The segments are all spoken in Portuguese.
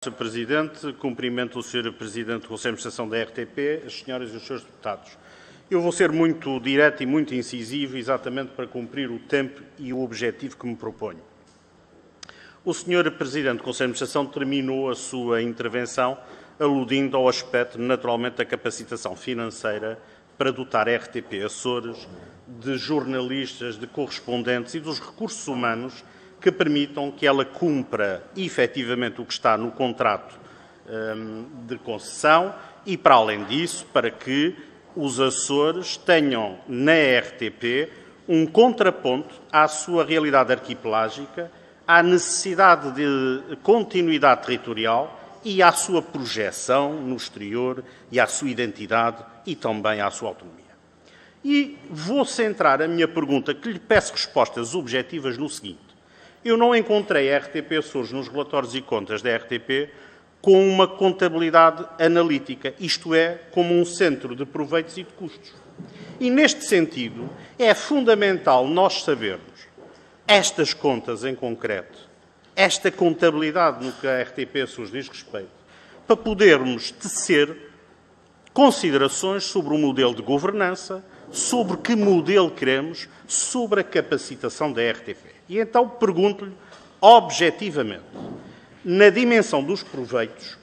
Sr. Presidente, cumprimento o Sr. Presidente do Conselho de Administração da RTP, as senhoras e os senhores deputados. Eu vou ser muito direto e muito incisivo, exatamente para cumprir o tempo e o objetivo que me proponho. O Sr. Presidente do Conselho de Administração terminou a sua intervenção aludindo ao aspecto, naturalmente, da capacitação financeira para dotar a RTP Açores de jornalistas, de correspondentes e dos recursos humanos que permitam que ela cumpra efetivamente o que está no contrato de concessão e, para além disso, para que os Açores tenham na RTP um contraponto à sua realidade arquipelágica, à necessidade de continuidade territorial e à sua projeção no exterior e à sua identidade e também à sua autonomia. E vou centrar a minha pergunta, que lhe peço respostas objetivas, no seguinte. Eu não encontrei a RTP Açores nos relatórios e contas da RTP com uma contabilidade analítica, isto é, como um centro de proveitos e de custos. E, neste sentido, é fundamental nós sabermos estas contas em concreto, esta contabilidade no que a RTP Açores diz respeito, para podermos tecer considerações sobre o modelo de governança, sobre que modelo queremos, sobre a capacitação da RTP. E então pergunto-lhe, objetivamente, na dimensão dos proveitos,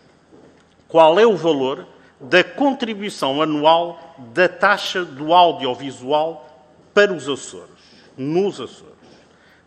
qual é o valor da contribuição anual da taxa do audiovisual para os Açores, nos Açores?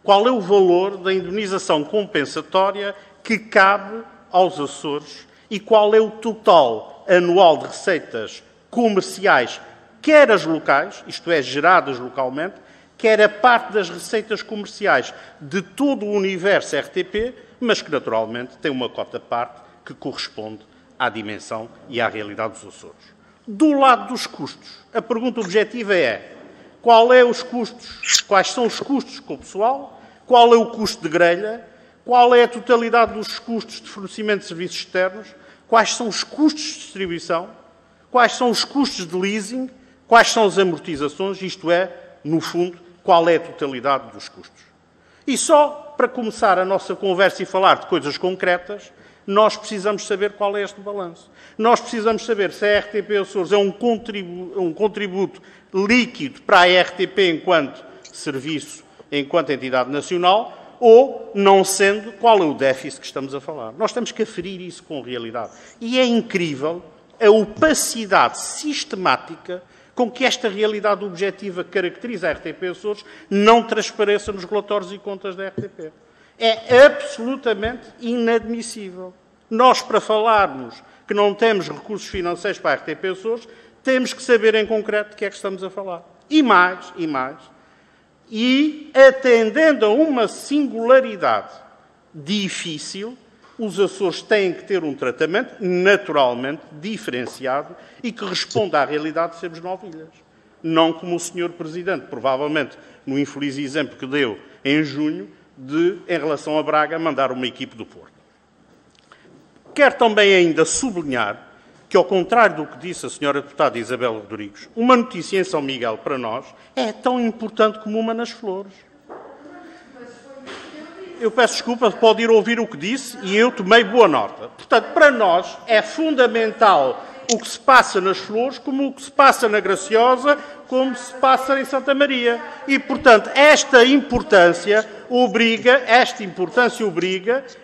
Qual é o valor da indemnização compensatória que cabe aos Açores e qual é o total anual de receitas comerciais, quer as locais, isto é, geradas localmente, quer a parte das receitas comerciais de todo o universo RTP, mas que naturalmente tem uma cota-parte que corresponde à dimensão e à realidade dos Açores. Do lado dos custos, a pergunta objetiva é quais são os custos com o pessoal, qual é o custo de grelha, qual é a totalidade dos custos de fornecimento de serviços externos, quais são os custos de distribuição, quais são os custos de leasing, quais são as amortizações, isto é, no fundo, qual é a totalidade dos custos. E só para começar a nossa conversa e falar de coisas concretas, nós precisamos saber qual é este balanço. Nós precisamos saber se a RTP Açores é um contributo líquido para a RTP enquanto serviço, enquanto entidade nacional, ou, não sendo, qual é o déficit que estamos a falar. Nós temos que aferir isso com realidade. E é incrível a opacidade sistemática com que esta realidade objetiva que caracteriza a RTP Açores não transpareça nos relatórios e contas da RTP. É absolutamente inadmissível. Nós, para falarmos que não temos recursos financeiros para a RTP Açores, temos que saber em concreto de que é que estamos a falar. E atendendo a uma singularidade difícil, os Açores têm que ter um tratamento naturalmente diferenciado e que responda à realidade de sermos 9 ilhas. Não como o Sr. Presidente, provavelmente, no infeliz exemplo que deu em junho, de, em relação a Braga, mandar uma equipe do Porto. Quero também ainda sublinhar que, ao contrário do que disse a Sra. Deputada Isabel Rodrigues, uma notícia em São Miguel, para nós, é tão importante como uma nas Flores. Eu peço desculpa, pode ir ouvir o que disse e eu tomei boa nota. Portanto, para nós é fundamental o que se passa nas Flores, como o que se passa na Graciosa, como se passa em Santa Maria. E, portanto, esta importância obriga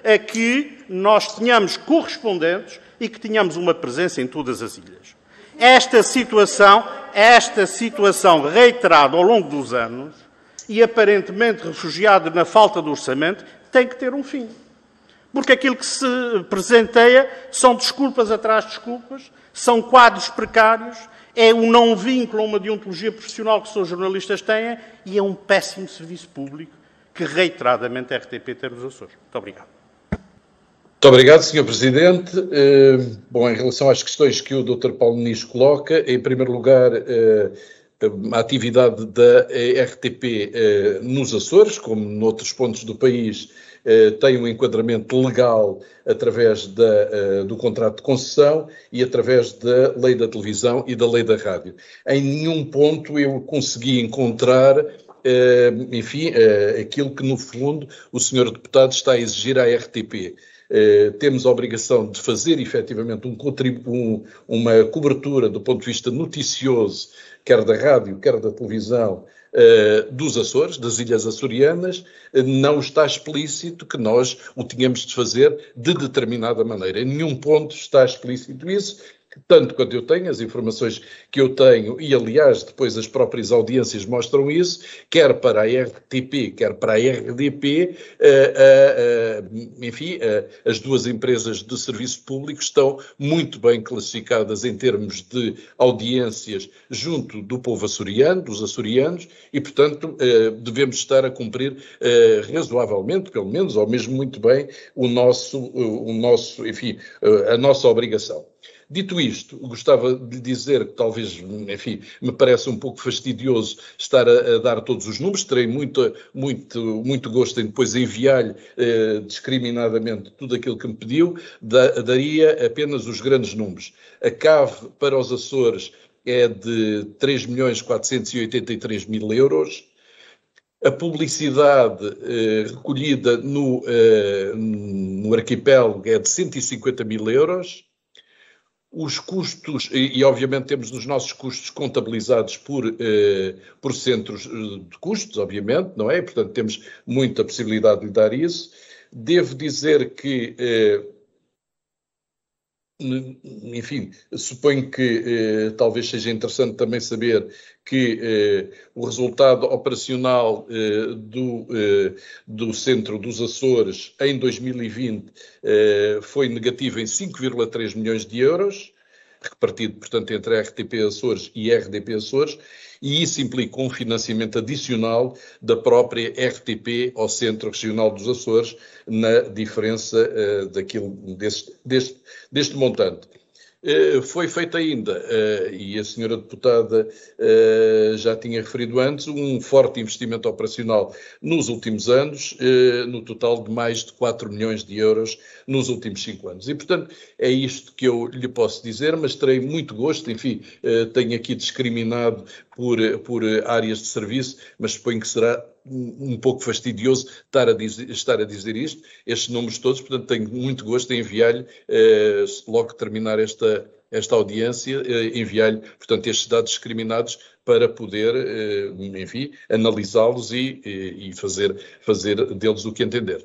a que nós tenhamos correspondentes e que tenhamos uma presença em todas as ilhas. Esta situação reiterada ao longo dos anos e aparentemente refugiado na falta de orçamento, tem que ter um fim. Porque aquilo que se presenteia são desculpas atrás de desculpas, são quadros precários, é um não vínculo a uma deontologia profissional que os jornalistas têm e é um péssimo serviço público que reiteradamente a RTP tem nos Açores. Muito obrigado. Muito obrigado, Sr. Presidente. Bom, em relação às questões que o Dr. Paulo Muniz coloca, em primeiro lugar, a atividade da RTP nos Açores, como noutros pontos do país, tem um enquadramento legal através do contrato de concessão e através da lei da televisão e da lei da rádio. Em nenhum ponto eu consegui encontrar, aquilo que no fundo o Sr. Deputado está a exigir à RTP. temos a obrigação de fazer efetivamente uma cobertura do ponto de vista noticioso, quer da rádio, quer da televisão, dos Açores, das Ilhas Açorianas, não está explícito que nós o tínhamos de fazer de determinada maneira. Em nenhum ponto está explícito isso, tanto quanto eu tenho, as informações que eu tenho, e aliás depois as próprias audiências mostram isso, quer para a RTP, quer para a RDP, enfim, as duas empresas de serviço público estão muito bem classificadas em termos de audiências junto do povo açoriano, dos açorianos, e portanto devemos estar a cumprir razoavelmente, pelo menos, ou mesmo muito bem, enfim, a nossa obrigação. Dito isto, gostava de dizer que talvez, enfim, me parece um pouco fastidioso estar a dar todos os números, terei muito gosto em depois enviar-lhe discriminadamente tudo aquilo que me pediu, daria apenas os grandes números. A CAV para os Açores é de 3.483.000 euros, a publicidade recolhida no arquipélago é de 150.000 euros, os custos, e obviamente temos os nossos custos contabilizados por centros de custos, obviamente, não é? Portanto, temos muita possibilidade de lhe dar isso. Devo dizer que, enfim, suponho que talvez seja interessante também saber que o resultado operacional do Centro dos Açores em 2020 foi negativo em 5,3 milhões de euros, repartido, portanto, entre a RTP Açores e a RDP Açores, e isso implica um financiamento adicional da própria RTP ao Centro Regional dos Açores, na diferença deste montante. Foi feito ainda, e a senhora deputada já tinha referido antes, um forte investimento operacional nos últimos anos, no total de mais de 4 milhões de euros nos últimos 5 anos. E, portanto, é isto que eu lhe posso dizer, mas terei muito gosto, enfim, tenho aqui discriminado por áreas de serviço, mas suponho que será um pouco fastidioso estar a dizer isto, estes números todos, portanto tenho muito gosto em enviar-lhe, logo que terminar esta audiência, enviar-lhe, portanto, estes dados discriminados para poder, enfim, analisá-los e fazer deles o que entender.